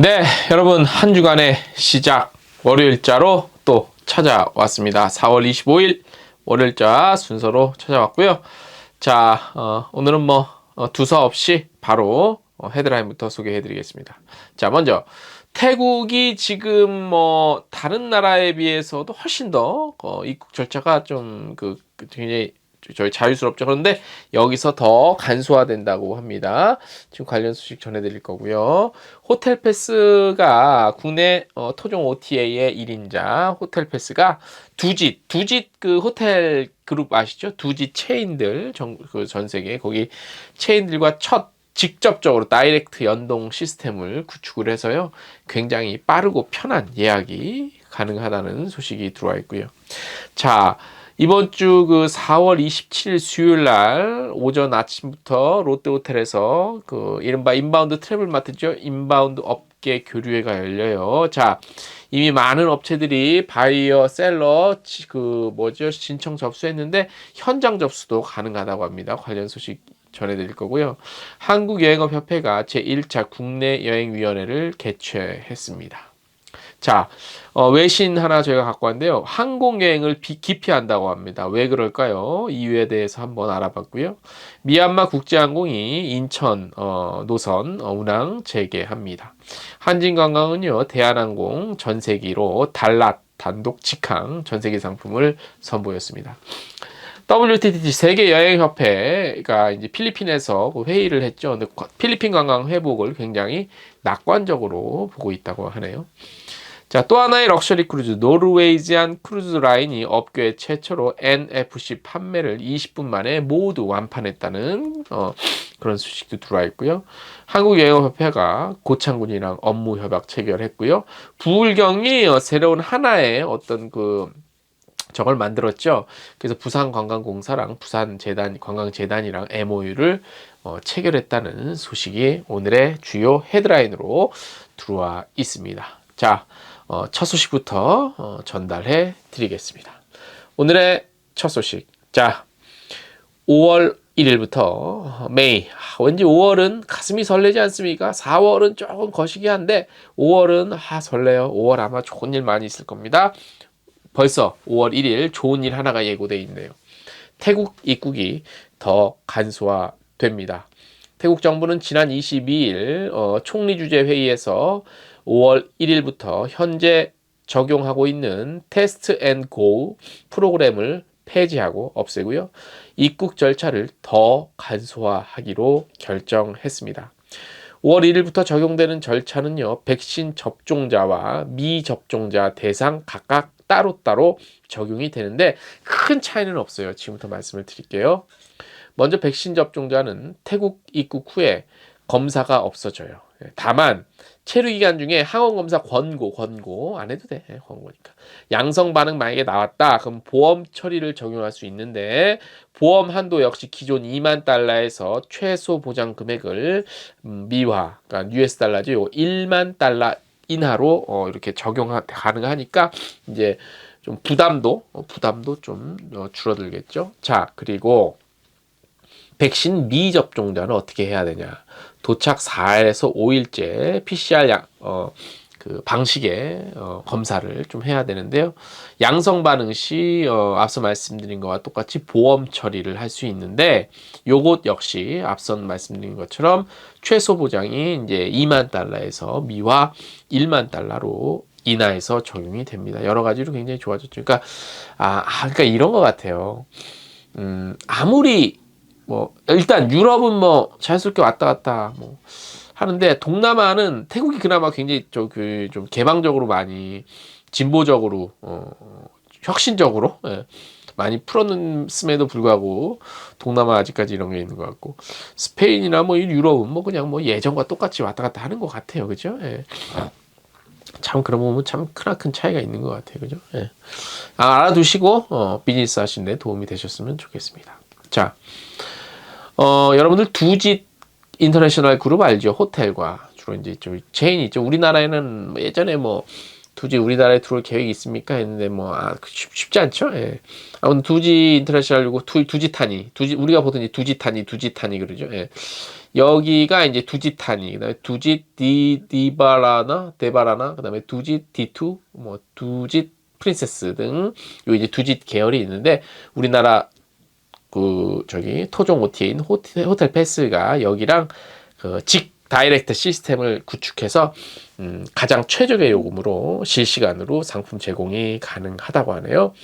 네, 여러분 한 주간의 시작 월요일자로 또 찾아왔습니다. 4월 25일 월요일자 순서로 찾아왔고요. 자, 오늘은 두서 없이 바로 헤드라인부터 소개해드리겠습니다. 자, 먼저 태국이 지금 다른 나라에 비해서도 훨씬 더 입국 절차가 좀 굉장히 저희 자유스럽죠. 그런데 여기서 더 간소화된다고 합니다. 지금 관련 소식 전해드릴 거고요. 호텔 패스가 국내 토종 OTA의 1인자 호텔 패스가 두짓 그 호텔 그룹 아시죠? 두짓 체인들 전 세계 거기 체인들과 직접적으로 다이렉트 연동 시스템을 구축을 해서요. 굉장히 빠르고 편한 예약이 가능하다는 소식이 들어와 있고요. 자, 이번 주 4월 27일 수요일 날 오전 아침부터 롯데호텔에서 이른바 인바운드 트래블 마트죠. 인바운드 업계 교류회가 열려요. 자, 이미 많은 업체들이 바이어, 셀러, 신청 접수했는데 현장 접수도 가능하다고 합니다. 관련 소식 전해드릴 거고요. 한국여행업협회가 제1차 국내여행위원회를 개최했습니다. 자, 외신 하나 저희가 갖고 왔는데요. 항공여행을 기피한다고 합니다. 왜 그럴까요? 이유에 대해서 한번 알아봤고요. 미얀마 국제항공이 인천 노선 운항 재개합니다. 한진관광은요. 대한항공 전세기로 달랏 단독 직항 전세기 상품을 선보였습니다. WTT 세계여행협회가 이제 필리핀에서 회의를 했죠. 근데 필리핀 관광 회복을 굉장히 낙관적으로 보고 있다고 하네요. 자, 또 하나의 럭셔리 크루즈 노르웨이지안 크루즈 라인이 업계 최초로 NFC 판매를 20분 만에 모두 완판했다는 그런 소식도 들어와 있고요. 한국여행협회가 고창군이랑 업무 협약 체결했고요. 부울경이 새로운 하나의 저걸 만들었죠. 그래서 부산관광공사랑 부산재단 관광재단이랑 MOU를 체결했다는 소식이 오늘의 주요 헤드라인으로 들어와 있습니다. 자, 첫 소식부터 전달해 드리겠습니다. 오늘의 첫 소식. 자, 5월 1일부터 메이. 왠지 5월은 가슴이 설레지 않습니까? 4월은 조금 거시기한데 5월은 설레요. 5월 아마 좋은 일 많이 있을 겁니다. 벌써 5월 1일 좋은 일 하나가 예고되어 있네요. 태국 입국이 더 간소화됩니다. 태국 정부는 지난 22일 총리 주재 회의에서 5월 1일부터 현재 적용하고 있는 테스트 앤 고 프로그램을 폐지하고 없애고요. 입국 절차를 더 간소화하기로 결정했습니다. 5월 1일부터 적용되는 절차는요. 백신 접종자와 미접종자 대상 각각 따로따로 적용이 되는데 큰 차이는 없어요. 지금부터 말씀을 드릴게요. 먼저 백신 접종자는 태국 입국 후에 검사가 없어져요. 다만 체류 기간 중에 항원 검사 권고 안 해도 돼. 권고니까. 양성 반응 만약에 나왔다. 그럼 보험 처리를 적용할 수 있는데 보험 한도 역시 기존 2만 달러에서 최소 보장 금액을 미화, 그러니까 US 달러죠. 1만 달러 인하로 이렇게 적용 가능하니까 이제 좀 부담도 좀 줄어들겠죠. 자, 그리고 백신 미접종자는 어떻게 해야 되냐? 도착 4일에서 5일째 PCR 방식의 검사를 좀 해야 되는데요. 양성 반응 시 앞서 말씀드린 것과 똑같이 보험 처리를 할 수 있는데 요것 역시 앞선 말씀드린 것처럼 최소 보장이 이제 2만 달러에서 미화 1만 달러로 인하해서 적용이 됩니다. 여러 가지로 굉장히 좋아졌죠. 그러니까 그러니까 이런 것 같아요. 아무리 일단 유럽은 자연스럽게 왔다 갔다 하는데 동남아는 태국이 그나마 굉장히 좀 개방적으로 많이 진보적으로 혁신적으로 많이 풀었음에도 불구하고 동남아 아직까지 이런 게 있는 것 같고 스페인이나 유럽은 그냥 예전과 똑같이 왔다 갔다 하는 것 같아요. 그죠? 예. 참 그런 부분 참 크나큰 차이가 있는 것 같아요. 그죠? 예. 알아두시고 비즈니스 하시는 데 도움이 되셨으면 좋겠습니다. 자, 여러분들 두짓 인터내셔널 그룹 알죠? 호텔과 주로 이제 좀 체인이 있죠. 우리나라에는 예전에 두짓 우리나라에 들어올 계획이 있습니까? 했는데 쉽지 않죠. 예. 아무튼 두짓 인터내셔널이고 두짓타니 우리가 보던 두짓타니 그러죠. 예. 여기가 이제 두짓타니, 그다음에 두짓 데바라나, 그다음에 두짓 D2, 뭐 두짓 프린세스 등 요 이제 두짓 계열이 있는데 우리나라 그 저기 토종 OTA인 호텔 패스가 여기랑 그 다이렉트 시스템을 구축해서 가장 최적의 요금으로 실시간으로 상품 제공이 가능하다고 하네요.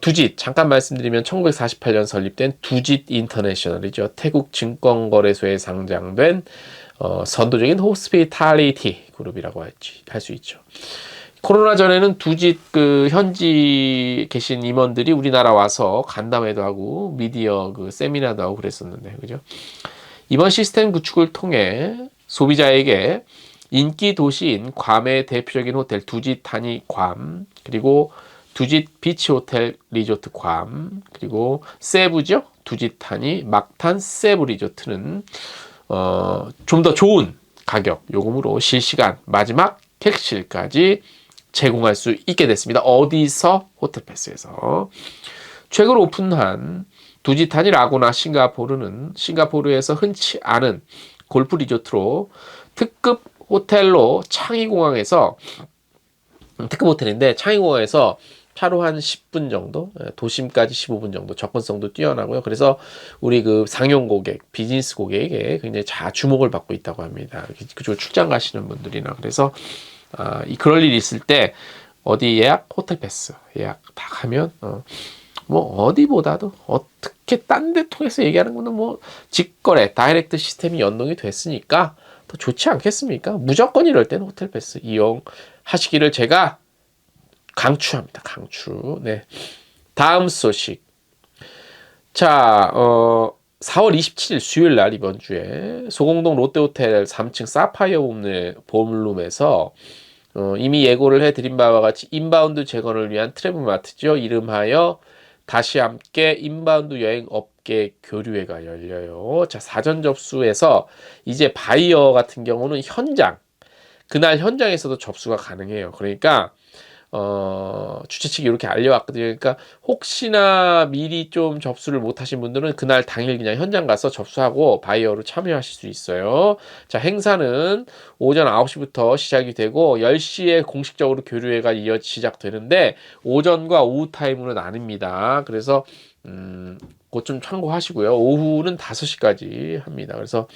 두짓 잠깐 말씀드리면 1948년 설립된 두짓 인터내셔널이죠. 태국 증권거래소에 상장된 선도적인 호스피탈리티 그룹이라고 할 수 있죠. 코로나 전에는 두짓 그 현지 계신 임원들이 우리나라 와서 간담회도 하고 미디어 그 세미나도 하고 그랬었는데, 그죠? 이번 시스템 구축을 통해 소비자에게 인기 도시인 괌의 대표적인 호텔 두짓 타니 괌, 그리고 두짓 비치 호텔 리조트 괌, 그리고 세부죠. 두짓 타니 막탄 세부 리조트는 좀 더 좋은 가격 요금으로 실시간 마지막 객실까지 제공할 수 있게 됐습니다. 어디서? 호텔 패스에서. 최근 오픈한 두짓타니 라구나 싱가포르는 싱가포르에서 흔치 않은 골프 리조트로 특급 호텔로 창의공항에서 특급 호텔인데 창의공항에서 차로 한 10분 정도, 도심까지 15분 정도 접근성도 뛰어나고요. 그래서 우리 그 상용 고객, 비즈니스 고객에게 굉장히 주목을 받고 있다고 합니다. 그쪽 출장 가시는 분들이나 그래서 그럴 일이 있을 때 어디 예약? 호텔 패스 예약 다 하면 뭐 어디보다도 어떻게 딴 데 통해서 얘기하는 거는 뭐 직거래 다이렉트 시스템이 연동이 됐으니까 더 좋지 않겠습니까? 무조건 이럴 때는 호텔 패스 이용하시기를 제가 강추합니다. 강추. 네. 다음 소식. 자, 4월 27일 수요일 날 이번 주에 소공동 롯데호텔 3층 사파이어 봄룸에서 이미 예고를 해드린 바와 같이 인바운드 재건을 위한 트래블마트죠. 이름하여 다시 함께 인바운드 여행 업계 교류회가 열려요. 자, 사전 접수에서 이제 바이어 같은 경우는 그날 현장에서도 접수가 가능해요. 그러니까 주최 측이 이렇게 알려왔거든요. 그러니까 혹시나 미리 좀 접수를 못하신 분들은 그날 당일 그냥 현장 가서 접수하고 바이어로 참여하실 수 있어요. 자, 행사는 오전 9시부터 시작이 되고 10시에 공식적으로 교류회가 시작되는데 오전과 오후 타임으로 나뉩니다. 그래서 그것 좀 참고하시고요. 오후는 5시까지 합니다. 그래서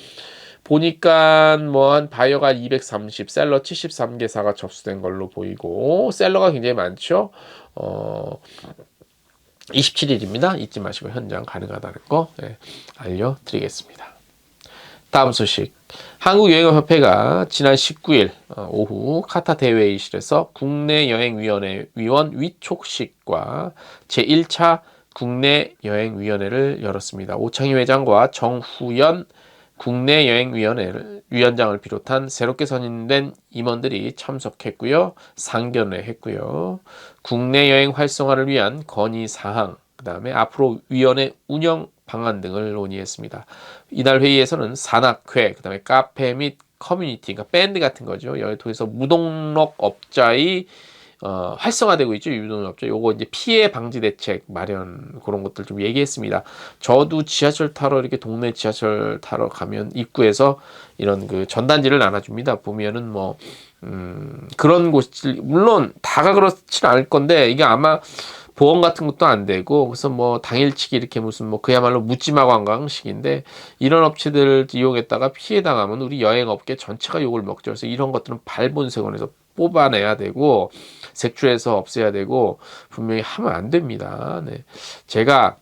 보니까 뭐 한 바이어가 230, 셀러 73개사가 접수된 걸로 보이고 셀러가 굉장히 많죠. 27일입니다. 잊지 마시고 현장 가능하다는 거 알려드리겠습니다. 다음 소식. 한국여행협회가 지난 19일 오후 카타 대회의실에서 국내여행위원회 위원 위촉식과 제1차 국내여행위원회를 열었습니다. 오창희 회장과 정후연 국내여행위원장을 비롯한 새롭게 선임된 임원들이 참석했고요. 상견례 했고요. 국내 여행 활성화를 위한 건의사항, 그 다음에 앞으로 위원회 운영 방안 등을 논의했습니다. 이날 회의에서는 산악회, 그 다음에 카페 및 커뮤니티, 그러니까 밴드 같은 거죠. 여기 통해서 무등록 업자의 활성화되고 있죠. 유동업자. 요거 이제 피해 방지 대책 마련 그런 것들 좀 얘기했습니다. 저도 지하철 타러 이렇게 동네 지하철 타러 가면 입구에서 이런 그 전단지를 나눠줍니다. 보면은 뭐 그런 곳이 물론 다가 그렇지는 않을 건데 이게 아마 보험 같은 것도 안 되고 그래서 뭐 당일치기 이렇게 무슨 뭐 그야말로 묻지마 관광식인데 이런 업체들 이용했다가 피해 당하면 우리 여행업계 전체가 욕을 먹죠. 그래서 이런 것들은 발본색원에서 뽑아내야 되고 색출해서 없애야 되고 분명히 하면 안 됩니다. 네. 제가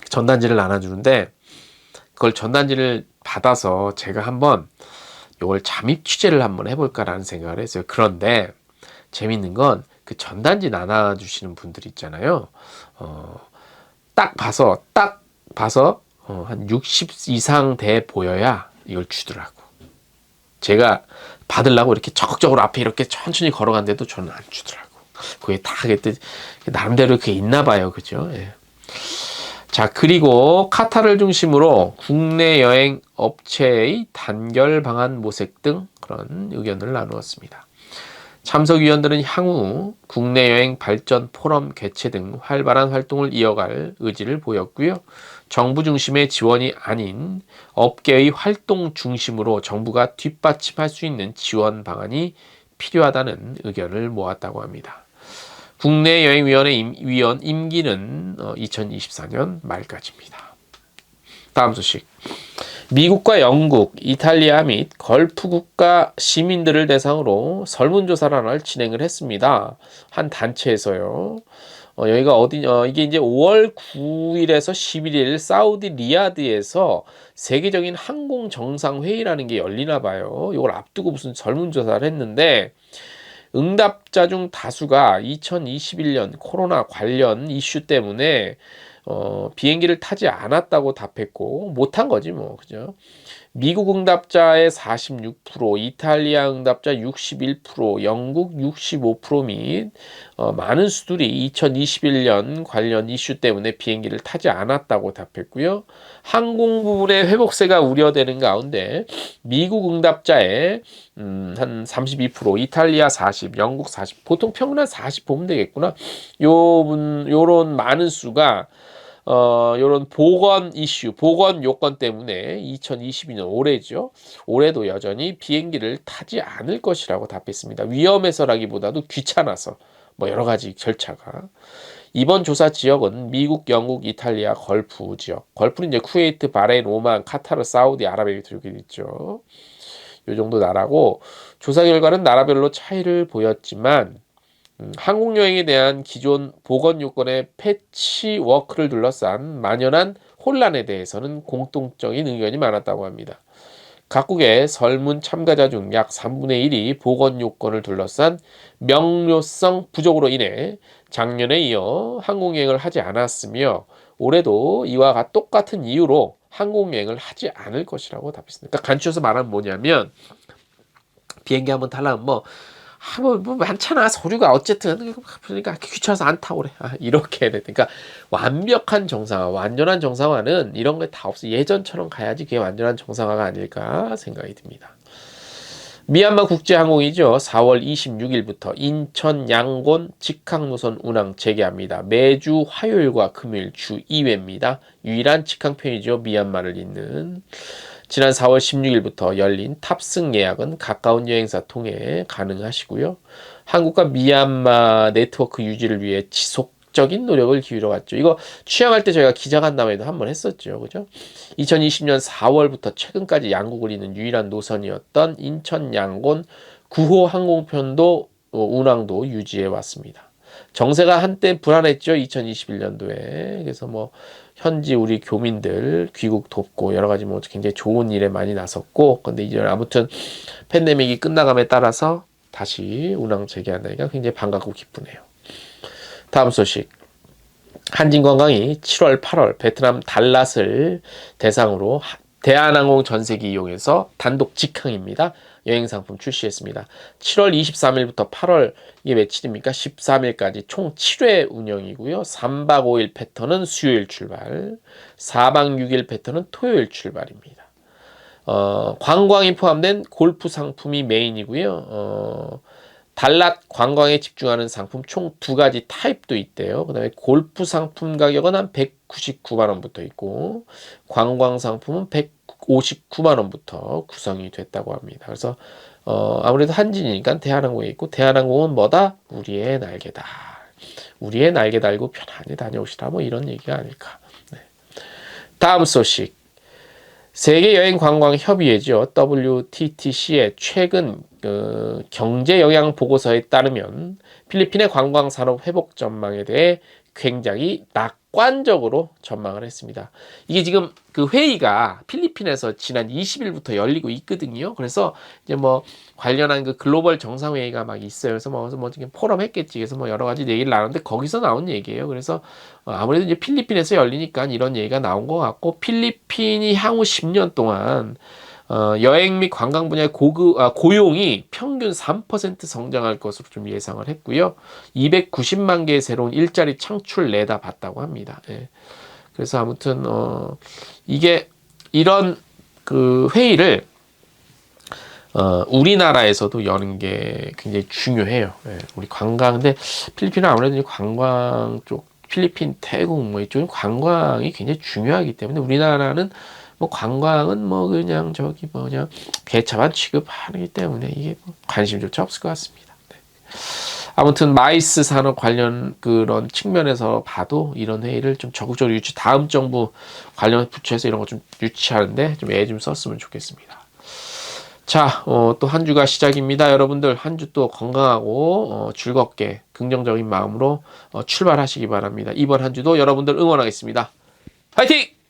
전단지를 나눠주는데 그걸 전단지를 받아서 제가 한번 이걸 잠입 취재를 한번 해볼까라는 생각을 했어요. 그런데 재밌는 건 그 전단지 나눠주시는 분들 있잖아요. 딱 봐서 한 60 이상 돼 보여야 이걸 주더라고. 제가 받으려고 이렇게 적극적으로 앞에 이렇게 천천히 걸어간데도 저는 안 주더라고. 그게 다 나름대로 그게 있나 봐요. 그죠? 예. 자, 그리고 카타를 중심으로 국내 여행 업체의 단결 방안 모색 등 그런 의견을 나누었습니다. 참석위원들은 향후 국내 여행 발전 포럼 개최 등 활발한 활동을 이어갈 의지를 보였고요. 정부 중심의 지원이 아닌 업계의 활동 중심으로 정부가 뒷받침할 수 있는 지원 방안이 필요하다는 의견을 모았다고 합니다. 국내 여행위원회 위원 임기는 2024년 말까지입니다. 다음 소식. 미국과 영국, 이탈리아 및 걸프 국가 시민들을 대상으로 설문조사를 하나를 진행을 했습니다. 한 단체에서요. 여기가 이게 이제 5월 9일에서 11일 사우디 리야드에서 세계적인 항공 정상 회의라는 게 열리나 봐요. 이걸 앞두고 무슨 설문조사를 했는데 응답자 중 다수가 2021년 코로나 관련 이슈 때문에 비행기를 타지 않았다고 답했고 못한 거지 뭐 그죠? 미국 응답자의 46%, 이탈리아 응답자 61%, 영국 65% 및 많은 수들이 2021년 관련 이슈 때문에 비행기를 타지 않았다고 답했고요. 항공 부분의 회복세가 우려되는 가운데 미국 응답자의 한 32%, 이탈리아 40, 영국 40, 보통 평균 한 40 보면 되겠구나. 요런 많은 수가 요런 보건 이슈, 보건 요건 때문에 2022년 올해죠. 올해도 여전히 비행기를 타지 않을 것이라고 답했습니다. 위험해서라기보다도 귀찮아서 뭐 여러 가지 절차가. 이번 조사 지역은 미국, 영국, 이탈리아, 걸프 지역. 걸프는 이제 쿠웨이트, 바레인, 오만, 카타르, 사우디, 아랍에미리트 이렇게 있죠. 요 정도 나라고 조사 결과는 나라별로 차이를 보였지만 항공여행에 대한 기존 보건 요건의 패치워크를 둘러싼 만연한 혼란에 대해서는 공통적인 의견이 많았다고 합니다. 각국의 설문 참가자 중 약 3분의 1이 보건 요건을 둘러싼 명료성 부족으로 인해 작년에 이어 항공여행을 하지 않았으며 올해도 이와 똑같은 이유로 항공여행을 하지 않을 것이라고 답했습니다. 그러니까 간추려서 말하면 뭐냐면 비행기 한번 타려면 뭐 많잖아 서류가 어쨌든 그러니까 귀찮아서 안 타고 그래 이렇게 해야 돼. 그러니까 완벽한 정상화, 완전한 정상화는 이런 게 다 없어. 예전처럼 가야지 그게 완전한 정상화가 아닐까 생각이 듭니다. 미얀마 국제항공이죠. 4월 26일부터 인천 양곤 직항 노선 운항 재개합니다. 매주 화요일과 금요일 주 2회입니다. 유일한 직항편이죠. 미얀마를 잇는. 지난 4월 16일부터 열린 탑승 예약은 가까운 여행사 통해 가능하시고요. 한국과 미얀마 네트워크 유지를 위해 지속적인 노력을 기울여왔죠. 이거 취항할 때 저희가 기자간담회도 한번 했었죠. 그죠? 2020년 4월부터 최근까지 양국을 잇는 유일한 노선이었던 인천 양곤 9호 항공편도 운항도 유지해 왔습니다. 정세가 한때 불안했죠. 2021년도에. 그래서 현지 우리 교민들 귀국 돕고 여러 가지 굉장히 좋은 일에 많이 나섰고, 근데 이제 아무튼 팬데믹이 끝나감에 따라서 다시 운항 재개한다니까 굉장히 반갑고 기쁘네요. 다음 소식. 한진관광이 7월, 8월 베트남 달랏을 대상으로 대한항공 전세기 이용해서 단독 직항입니다. 여행상품 출시했습니다. 7월 23일부터 8월 이게 며칠입니까? 13일까지 총 7회 운영이고요. 3박 5일 패턴은 수요일 출발, 4박 6일 패턴은 토요일 출발입니다. 관광이 포함된 골프 상품이 메인이고요. 달랏 관광에 집중하는 상품 총 2가지 타입도 있대요. 그 다음에 골프 상품 가격은 한 199만원부터 있고 관광 상품은 159만원부터 구성이 됐다고 합니다. 그래서 아무래도 한진이니까 대한항공에 있고, 대한항공은 뭐다? 우리의 날개다. 우리의 날개 달고 편안히 다녀오시라 이런 얘기가 아닐까. 네. 다음 소식. 세계여행관광협의회죠. WTTC의 최근 경제 영향 보고서에 따르면 필리핀의 관광산업 회복 전망에 대해 굉장히 낙관적으로 전망을 했습니다. 이게 지금 그 회의가 필리핀에서 지난 20일부터 열리고 있거든요. 그래서 이제 관련한 그 글로벌 정상회의가 막 있어요. 그래서 지금 포럼 했겠지. 그래서 여러 가지 얘기를 나누는데 거기서 나온 얘기예요. 그래서 아무래도 이제 필리핀에서 열리니까 이런 얘기가 나온 것 같고, 필리핀이 향후 10년 동안 여행 및 관광 분야의 고용이 평균 3% 성장할 것으로 좀 예상을 했고요. 290만 개의 새로운 일자리 창출 내다 봤다고 합니다. 예. 그래서 아무튼 이게 이런 그 회의를 우리나라에서도 여는 게 굉장히 중요해요. 예, 우리 관광, 근데 필리핀은 아무래도 이제 관광 쪽, 필리핀, 태국 뭐 이쪽은 관광이 굉장히 중요하기 때문에 우리나라는 뭐 관광은 뭐 그냥 저기 뭐냐 개차반 취급하기 때문에 이게 뭐 관심조차 없을 것 같습니다. 네. 아무튼 마이스 산업 관련 그런 측면에서 봐도 이런 회의를 좀 적극적으로 다음 정부 관련 부처에서 이런 거 좀 유치하는데 좀 애 좀 썼으면 좋겠습니다. 자, 또 한 주가 시작입니다. 여러분들 한 주 또 건강하고 즐겁게 긍정적인 마음으로 출발하시기 바랍니다. 이번 한 주도 여러분들 응원하겠습니다. 파이팅!